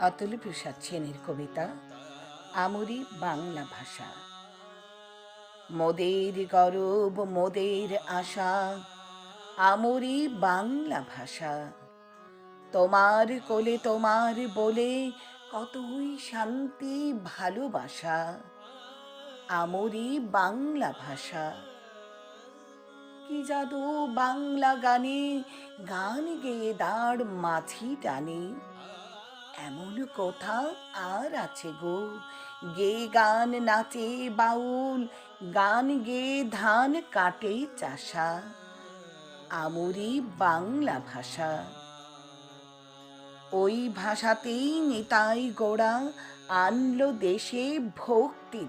অতুল প্রসাদ সেনের কবিতা আমরি বাংলা ভাষা। মোদের গরব মোদের আশা, আমরি বাংলা ভাষা। তোমার কোলে তোমার বলে কতই শান্তি ভালোবাসা, আমরি বাংলা ভাষা। কি জাদু বাংলা গানে, গান গেয়ে দাঁড় মাঝি টানে। এমন কথা আর আছে গো, গে গান নাচে বাউল, গান গে ধান কাটে চাষা, আমরি বাংলা ভাষা। ওই ভাষাতেই নিতাই গোড়া আনলো দেশে ভক্তি।